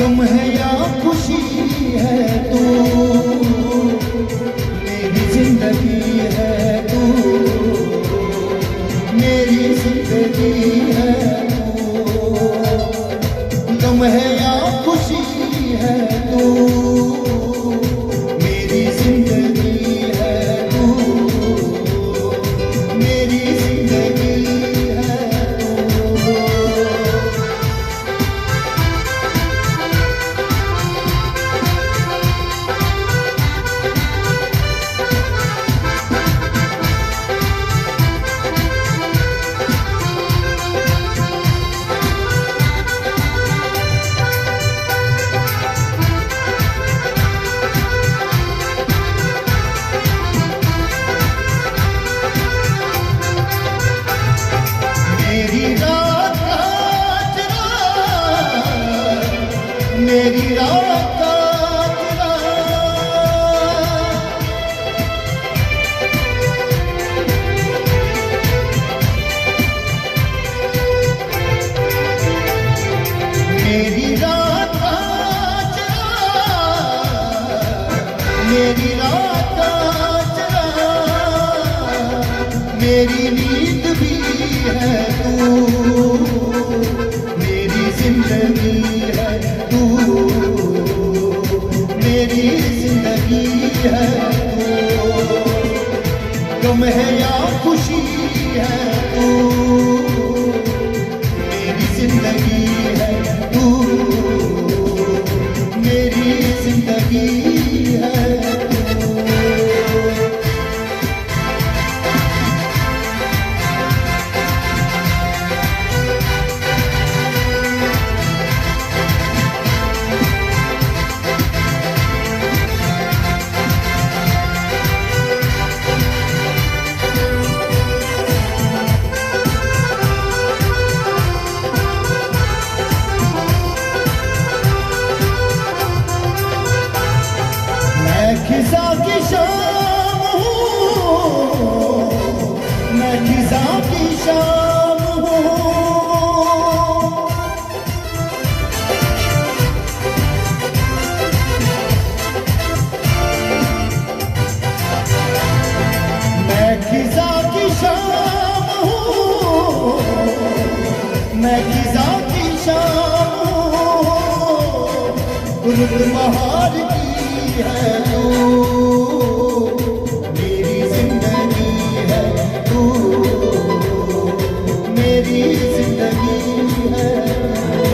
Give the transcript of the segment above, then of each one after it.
गम है या खुशी है तू, मेरी जिंदगी है तू, मेरी जिंदगी है तू। गम है या खुशी है तू, मेरी जिंदगी है तू, मेरी जिंदगी है तू। मेरी रात का मेरी रात का मेरी रात का मेरी नींद भी है तू, मेरी जिंदगी है तू, मेरी जिंदगी है तू। गम है या खुशी है तू, मेरी जिंदगी है तू, मेरी जिंदगी है तू। खिज़ा की शाम हूँ, मैं खिज़ा की शाम हूँ। मैं खिज़ा की शाम हूँ, मैं खिज़ा की शाम हूँ। रुत बहार की है तू, मेरी जिंदगी है तू, मेरी जिंदगी है तू।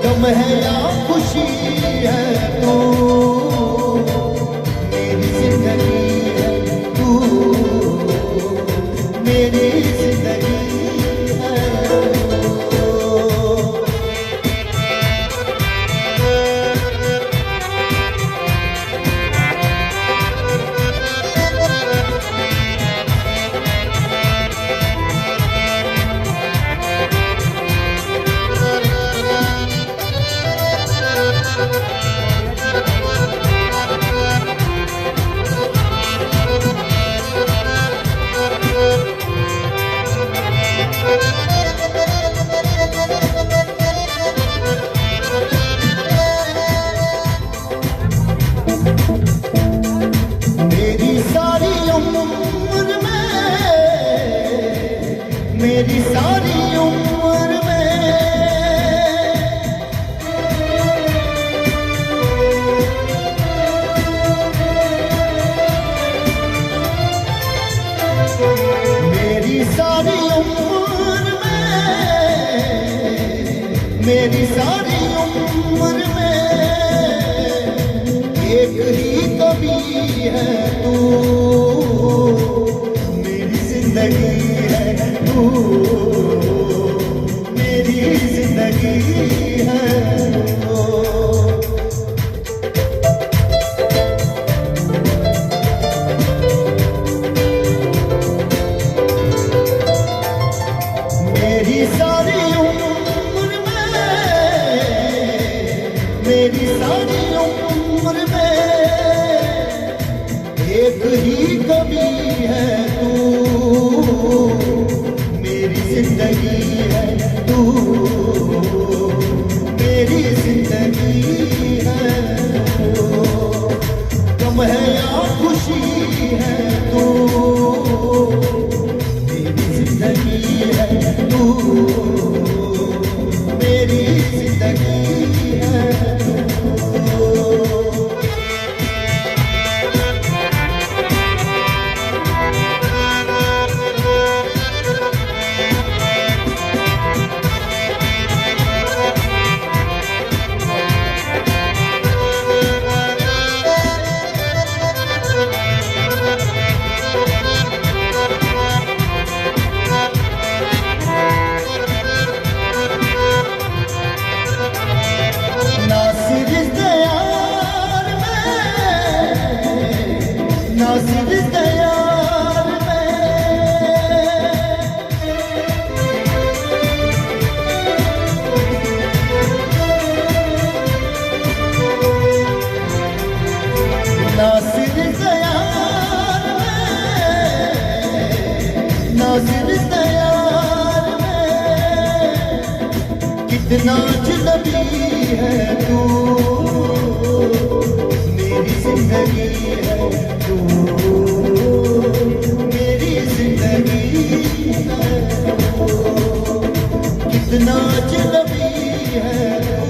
गम है या खुशी है तू, मेरी जिंदगी है तू, मेरी जिंदगी है तू। मेरी सारी उम्र में, मेरी सारी उम्र में, मेरी सारी उम्र में, मेरी सारी उम्र में एक ही कभी है तू, मेरी जिंदगी है तू, मेरी जिंदगी है तू। मेरी सारी उम्र में, मेरी सारी उम्र में एक ही कभी है तू, मेरी जिंदगी है तू, जिंदगी है कितना अजनबी है तू मेरी जिंदगी है तू मेरी जिंदगी है कितना अजनबी है तू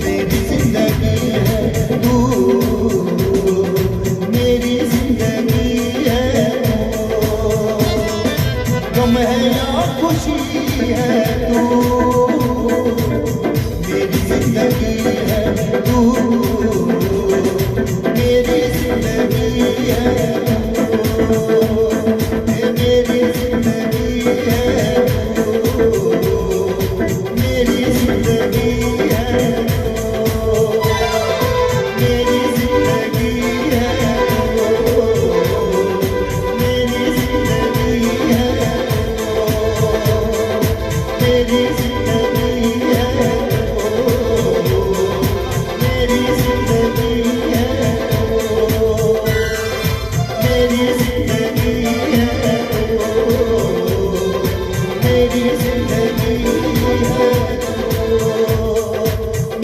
मेरी जिंदगी है तू मेरी जिंदगी है गम है या खुशी है तू मेरी जिंदगी है तू मेरी जिंदगी है तू मेरी जिंदगी है तू मेरी जिंदगी है तू मेरी जिंदगी है तू मेरी जिंदगी है मेरी जिंदगी है मेरी जिंदगी है मेरी जिंदगी है मेरी जिंदगी है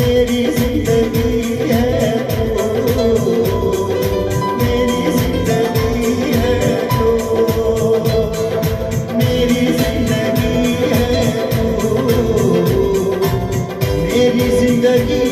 मेरी जिंदगी है मेरी जिंदगी है मेरी जिंदगी है मेरी जिंदगी